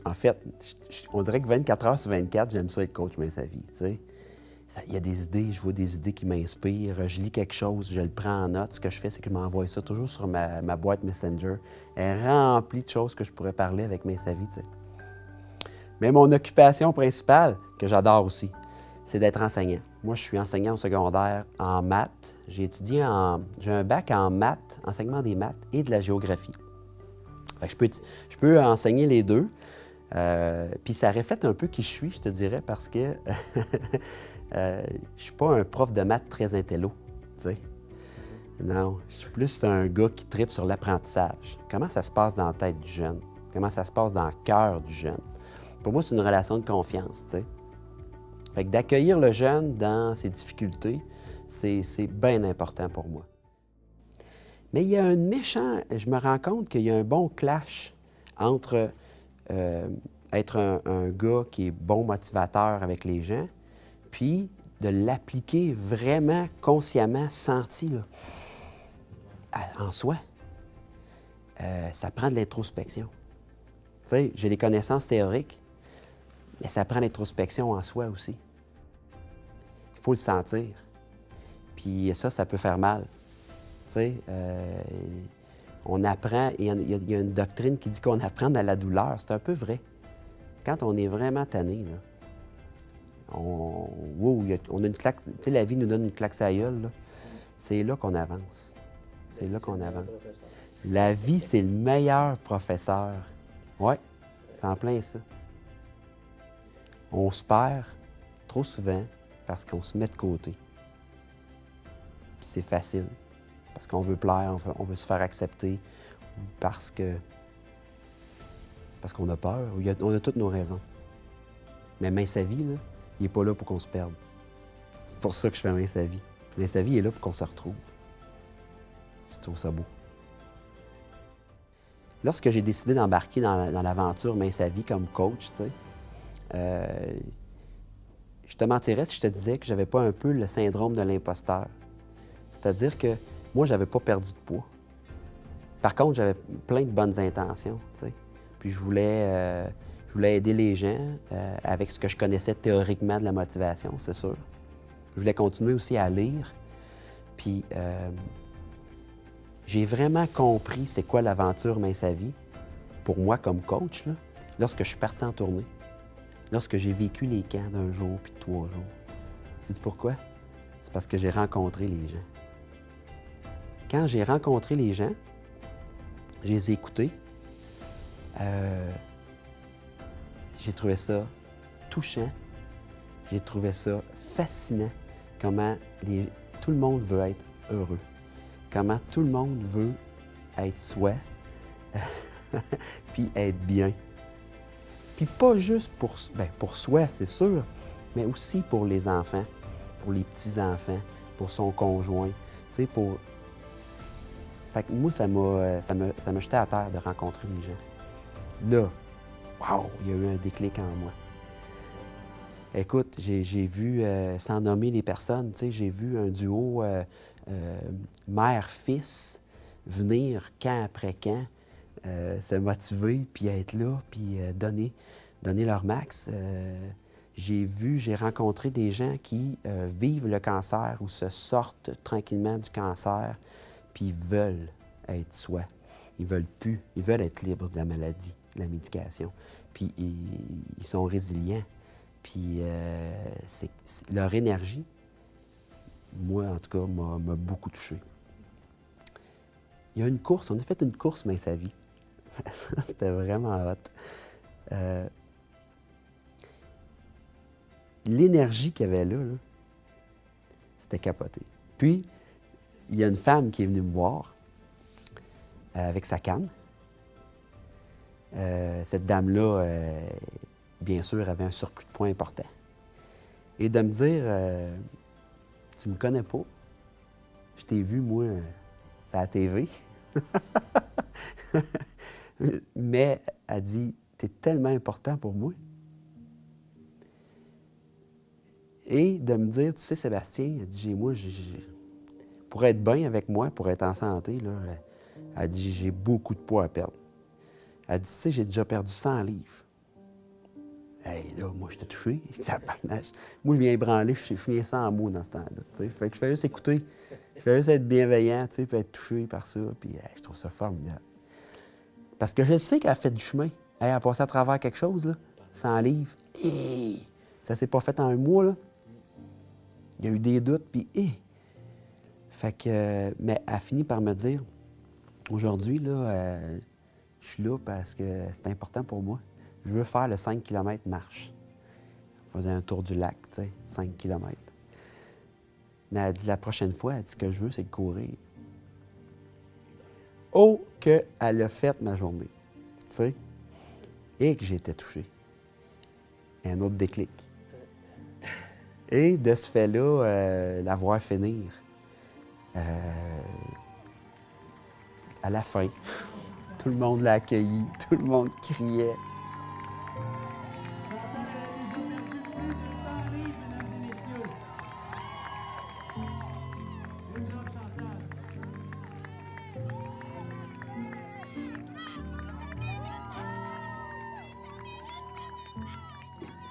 En fait, on dirait que 24 heures sur 24, j'aime ça être coach mais sa vie, tu sais. Il y a des idées, je vois des idées qui m'inspirent, je lis quelque chose, je le prends en note. Ce que je fais, c'est que je m'envoie ça toujours sur ma boîte Messenger. Elle est remplie de choses que je pourrais parler avec mes savis, tu sais. Mais mon occupation principale, que j'adore aussi, c'est d'être enseignant. Moi, je suis enseignant au secondaire en maths. J'ai un bac en maths, enseignement des maths et de la géographie. Fait que je peux enseigner les deux. Puis ça reflète un peu qui je suis, je te dirais, parce que je suis pas un prof de maths très intello, tu sais. Non, je suis plus un gars qui tripe sur l'apprentissage. Comment ça se passe dans la tête du jeune? Comment ça se passe dans le cœur du jeune? Pour moi, c'est une relation de confiance, tu sais. Fait que d'accueillir le jeune dans ses difficultés, c'est bien important pour moi. Mais il y a je me rends compte qu'il y a un bon clash entre être un gars qui est bon motivateur avec les gens, puis de l'appliquer vraiment consciemment, senti, là, en soi. Ça prend de l'introspection. Tu sais, j'ai les connaissances théoriques, mais ça prend l'introspection en soi aussi. Il faut le sentir. Puis ça peut faire mal. Tu sais, on apprend, il y a une doctrine qui dit qu'on apprend dans la douleur. C'est un peu vrai. Quand on est vraiment tanné, là, on a une claque, tu sais, la vie nous donne une claque sur la gueule, là. C'est là qu'on avance. C'est là qu'on avance. La vie, c'est le meilleur professeur. Oui, c'est en plein ça. On se perd trop souvent parce qu'on se met de côté. Puis c'est facile, parce qu'on veut plaire, on veut se faire accepter, parce qu'on a peur, on a toutes nos raisons. Mais Main sa vie, là, il n'est pas là pour qu'on se perde. C'est pour ça que je fais Main sa vie. Main sa vie est là pour qu'on se retrouve. Je trouve ça beau. Lorsque j'ai décidé d'embarquer dans l'aventure Main sa vie comme coach, tu sais, je te mentirais si je te disais que j'avais pas un peu le syndrome de l'imposteur. C'est-à-dire que moi, j'avais pas perdu de poids. Par contre, j'avais plein de bonnes intentions, tu sais. Puis je voulais aider les gens avec ce que je connaissais théoriquement de la motivation, c'est sûr. Je voulais continuer aussi à lire. Puis j'ai vraiment compris c'est quoi l'aventure Main sa vie, pour moi comme coach, là, lorsque je suis parti en tournée. Lorsque j'ai vécu les camps d'1 jour puis de 3 jours. Sais-tu pourquoi? C'est parce que j'ai rencontré les gens. Quand j'ai rencontré les gens, je les ai écoutés. J'ai trouvé ça touchant. J'ai trouvé ça fascinant. Comment tout le monde veut être heureux. Comment tout le monde veut être soi, puis être bien. Puis pas juste pour soi, c'est sûr, mais aussi pour les enfants, pour les petits-enfants, pour son conjoint. Tu sais, pour... Fait que moi, ça m'a jeté à terre de rencontrer les gens. Là, wow, il y a eu un déclic en moi. Écoute, j'ai vu, sans nommer les personnes, tu sais, j'ai vu un duo mère-fils venir camp après camp, se motiver, puis être là, puis donner leur max. J'ai rencontré des gens qui vivent le cancer ou se sortent tranquillement du cancer, puis ils veulent être soi. Ils veulent plus. Ils veulent être libres de la maladie, de la médication. Puis ils sont résilients. Puis leur énergie, moi, en tout cas, m'a beaucoup touché. Il y a une course. On a fait une course Main sa vie. C'était vraiment hot. L'énergie qu'il y avait là, c'était capoté. Puis, il y a une femme qui est venue me voir avec sa canne. Cette dame-là, bien sûr, avait un surplus de poids important. Et de me dire, tu me connais pas, je t'ai vu, moi, à la TV. Mais elle dit, t'es tellement important pour moi. Et de me dire, tu sais, Sébastien, elle dit, pour être bien avec moi, pour être en santé, là, elle dit, j'ai beaucoup de poids à perdre. Elle dit, tu sais, j'ai déjà perdu 100 livres. Hey, là, moi, j'étais touché. Tabarnache. Moi, je viens ébranler, je viens sans mots dans ce temps-là. Tu sais. Fait que je fais juste écouter. Je fais juste être bienveillant, tu sais, puis être touché par ça. Puis je trouve ça formidable. Parce que je sais qu'elle a fait du chemin. Elle a passé à travers quelque chose, là, 100 livres. Et ça s'est pas fait en un mois, là. Il y a eu des doutes, puis Fait que, mais elle a fini par me dire, aujourd'hui, là, je suis là parce que c'est important pour moi. Je veux faire le 5 km marche. Je faisais un tour du lac, tu sais, 5 km. Mais elle dit, la prochaine fois, elle dit, ce que je veux, c'est de courir. Oh, qu'elle a fait ma journée, tu sais, et que j'ai été touché. Et un autre déclic. Et de ce fait-là, la voir finir. À la fin, tout le monde l'a accueilli, tout le monde criait.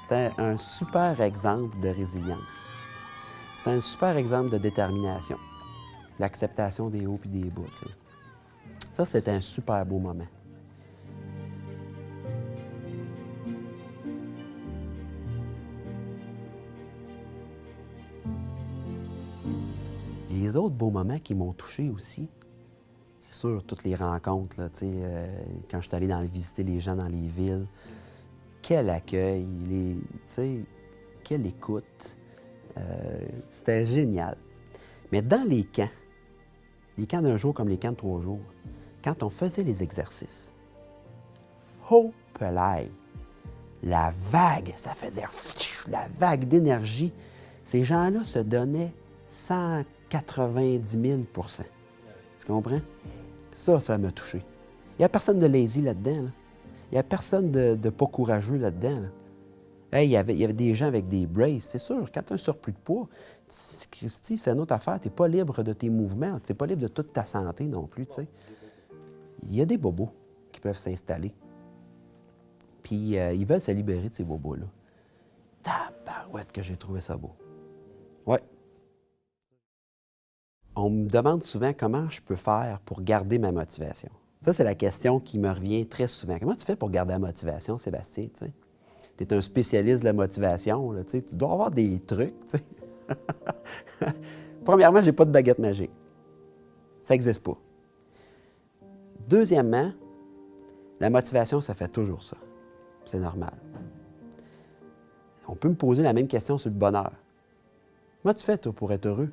C'était un super exemple de résilience. C'était un super exemple de détermination, l'acceptation des hauts et des bas. Tu sais. Ça, c'était un super beau moment. Les autres beaux moments qui m'ont touché aussi, c'est sûr, toutes les rencontres, là, tu sais, quand je suis allé visiter les gens dans les villes, quel accueil, tu sais, quelle écoute. C'était génial. Mais dans les camps d'un jour comme les camps de 3 jours, quand on faisait les exercices, oh, pelaille, la vague, ça faisait la vague d'énergie. Ces gens-là se donnaient 190 000 %. Tu comprends? Ça m'a touché. Il n'y a personne de lazy là-dedans. Là. Il n'y a personne de pas courageux là-dedans. Là. Hey, il y avait des gens avec des braces, c'est sûr. Quand tu as un surplus de poids, Christy, c'est une autre affaire. Tu n'es pas libre de tes mouvements. Tu n'es pas libre de toute ta santé non plus. T'sais. Il y a des bobos qui peuvent s'installer. Puis ils veulent se libérer de ces bobos-là. Tabarouette que j'ai trouvé ça beau. Ouais. On me demande souvent comment je peux faire pour garder ma motivation. Ça, c'est la question qui me revient très souvent. Comment tu fais pour garder la motivation, Sébastien? Tu es un spécialiste de la motivation. Là, tu dois avoir des trucs. Premièrement, j'ai pas de baguette magique. Ça n'existe pas. Deuxièmement, la motivation, ça fait toujours ça. C'est normal. On peut me poser la même question sur le bonheur. Comment tu fais, toi, pour être heureux?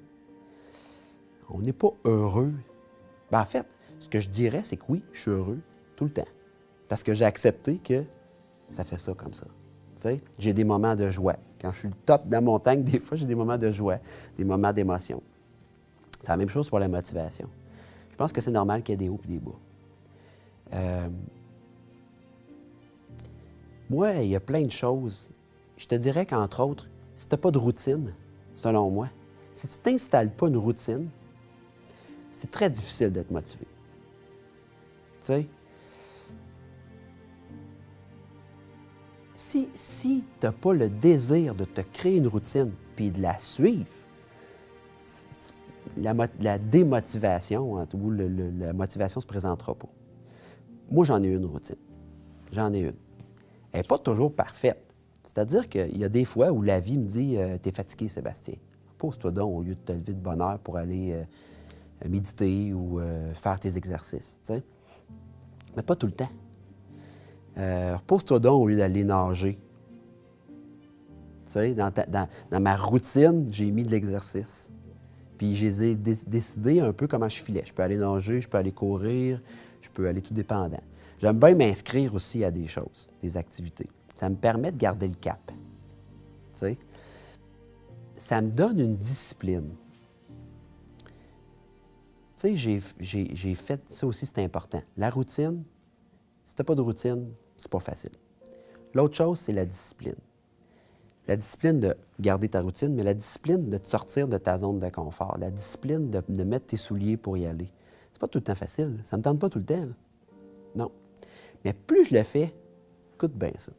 On n'est pas heureux. Ben, en fait, ce que je dirais, c'est que oui, je suis heureux tout le temps. Parce que j'ai accepté que ça fait ça comme ça. T'sais, j'ai des moments de joie. Quand je suis le top de la montagne, des fois, j'ai des moments de joie, des moments d'émotion. C'est la même chose pour la motivation. Je pense que c'est normal qu'il y ait des hauts et des bas. Moi, il y a plein de choses. Je te dirais qu'entre autres, si tu n'as pas de routine, selon moi, si tu ne t'installes pas une routine, c'est très difficile d'être motivé. Tu sais? Si tu n'as pas le désir de te créer une routine puis de la suivre, la démotivation ou la motivation ne se présentera pas. Moi, j'en ai une routine. J'en ai une. Elle n'est pas toujours parfaite. C'est-à-dire qu'il y a des fois où la vie me dit « T'es fatigué, Sébastien. Pose-toi donc au lieu de te lever de bonne heure pour aller méditer ou faire tes exercices. » t'sais. Mais pas tout le temps. Repose-toi donc au lieu d'aller nager. Dans ma routine, j'ai mis de l'exercice. Puis j'ai décidé un peu comment je filais. Je peux aller nager, je peux aller courir, je peux aller tout dépendant. J'aime bien m'inscrire aussi à des choses, des activités. Ça me permet de garder le cap. T'sais? Ça me donne une discipline. Tu sais, j'ai fait, ça aussi c'est important. La routine, si tu n'as pas de routine, c'est pas facile. L'autre chose, c'est la discipline. La discipline de garder ta routine, mais la discipline de te sortir de ta zone de confort. La discipline de mettre tes souliers pour y aller. C'est pas tout le temps facile. Ça me tente pas tout le temps. Là. Non. Mais plus je le fais, écoute bien ça.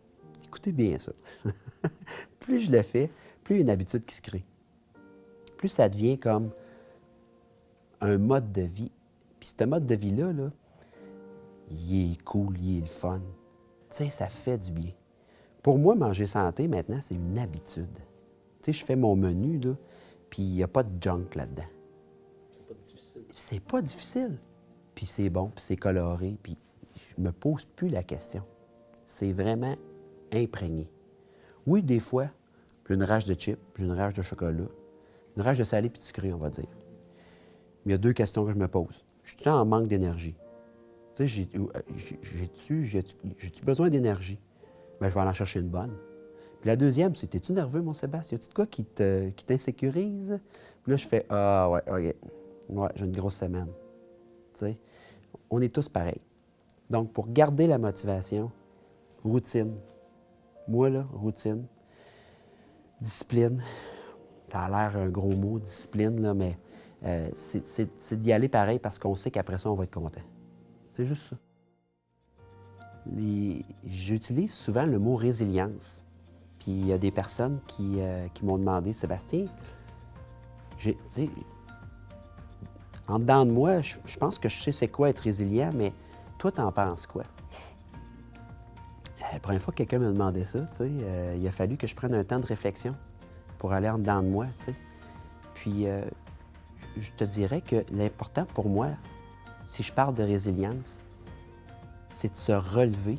Écoutez Écoutez bien ça. Plus je le fais, plus il y a une habitude qui se crée. Plus ça devient comme un mode de vie. Puis ce mode de vie-là, là, il est cool, il est le fun. Tu sais, ça fait du bien. Pour moi, manger santé, maintenant, c'est une habitude. Tu sais, je fais mon menu, là, puis il n'y a pas de junk là-dedans. C'est pas difficile. C'est pas difficile. Puis c'est bon, puis c'est coloré, puis je me pose plus la question. C'est vraiment imprégné. Oui, des fois, j'ai une rage de chips, j'ai une rage de chocolat, une rage de salé puis de sucré, on va dire. Mais il y a deux questions que je me pose. Je suis en manque d'énergie. Tu sais, j'ai-tu besoin d'énergie? Bien, je vais aller en chercher une bonne. Puis la deuxième, c'est: es-tu nerveux, mon Sébastien? Y a-tu de quoi qui t'insécurise? Puis là, je fais: ah, ouais, OK. Ouais, j'ai une grosse semaine. Tu sais, on est tous pareils. Donc, pour garder la motivation, routine. Moi, là, routine. Discipline. Ça a l'air un gros mot, discipline, là, mais c'est d'y aller pareil parce qu'on sait qu'après ça, on va être content. C'est juste ça. J'utilise souvent le mot résilience. Puis il y a des personnes qui m'ont demandé: Sébastien, tu sais, en dedans de moi, je pense que je sais c'est quoi être résilient, mais toi, t'en penses quoi? La première fois que quelqu'un m'a demandé ça, tu sais, il a fallu que je prenne un temps de réflexion pour aller en dedans de moi, tu sais. Puis je te dirais que l'important pour moi, si je parle de résilience, c'est de se relever,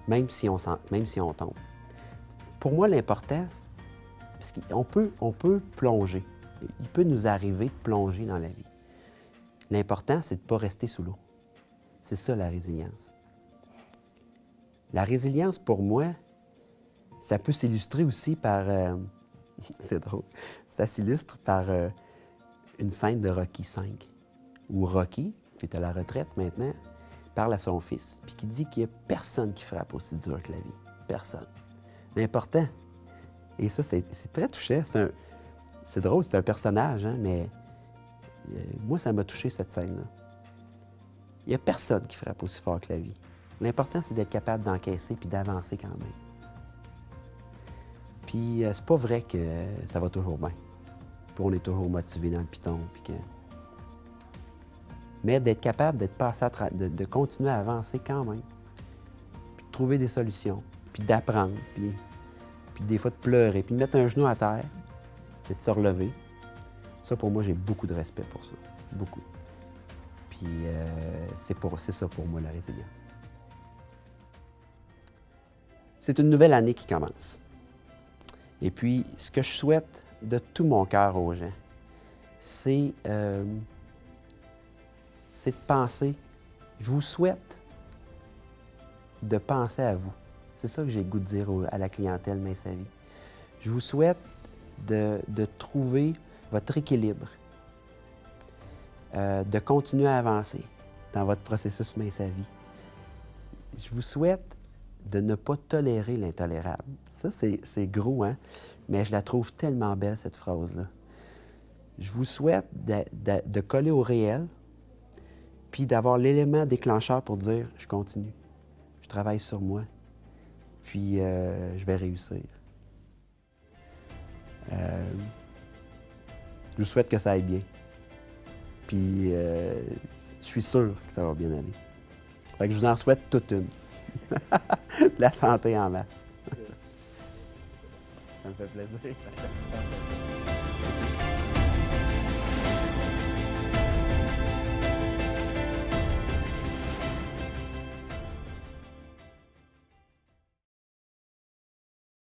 même si on tombe. Pour moi, l'important, parce qu'on peut plonger. Il peut nous arriver de plonger dans la vie. L'important, c'est de ne pas rester sous l'eau. C'est ça, la résilience. La résilience, pour moi, ça peut s'illustrer aussi par... c'est drôle. Ça s'illustre par une scène de Rocky V, où Rocky, qui est à la retraite maintenant, parle à son fils, puis qui dit qu'il n'y a personne qui frappe aussi dur que la vie. Personne. L'important. Et ça, c'est très touchant. C'est drôle, c'est un personnage, hein, mais moi, ça m'a touché, cette scène-là. Il n'y a personne qui frappe aussi fort que la vie. L'important, c'est d'être capable d'encaisser puis d'avancer quand même. Puis, c'est pas vrai que ça va toujours bien. Puis on est toujours motivé dans le piton, puis que... Mais d'être capable d'être passé de continuer à avancer quand même. Puis de trouver des solutions, puis d'apprendre, puis des fois de pleurer, puis de mettre un genou à terre, puis de se relever. Ça, pour moi, j'ai beaucoup de respect pour ça. Beaucoup. Puis c'est ça pour moi, la résilience. C'est une nouvelle année qui commence. Et puis, ce que je souhaite de tout mon cœur aux gens, c'est de penser. Je vous souhaite de penser à vous. C'est ça que j'ai le goût de dire à la clientèle Mince à Vie. Je vous souhaite de trouver votre équilibre, de continuer à avancer dans votre processus Mince à Vie. Je vous souhaite de ne pas tolérer l'intolérable. Ça, c'est gros, hein? Mais je la trouve tellement belle, cette phrase-là. Je vous souhaite de coller au réel, puis d'avoir l'élément déclencheur pour dire: je continue, je travaille sur moi, puis je vais réussir. Je vous souhaite que ça aille bien. Puis je suis sûr que ça va bien aller. Fait que je vous en souhaite toute une. La santé en masse. Ça me fait plaisir.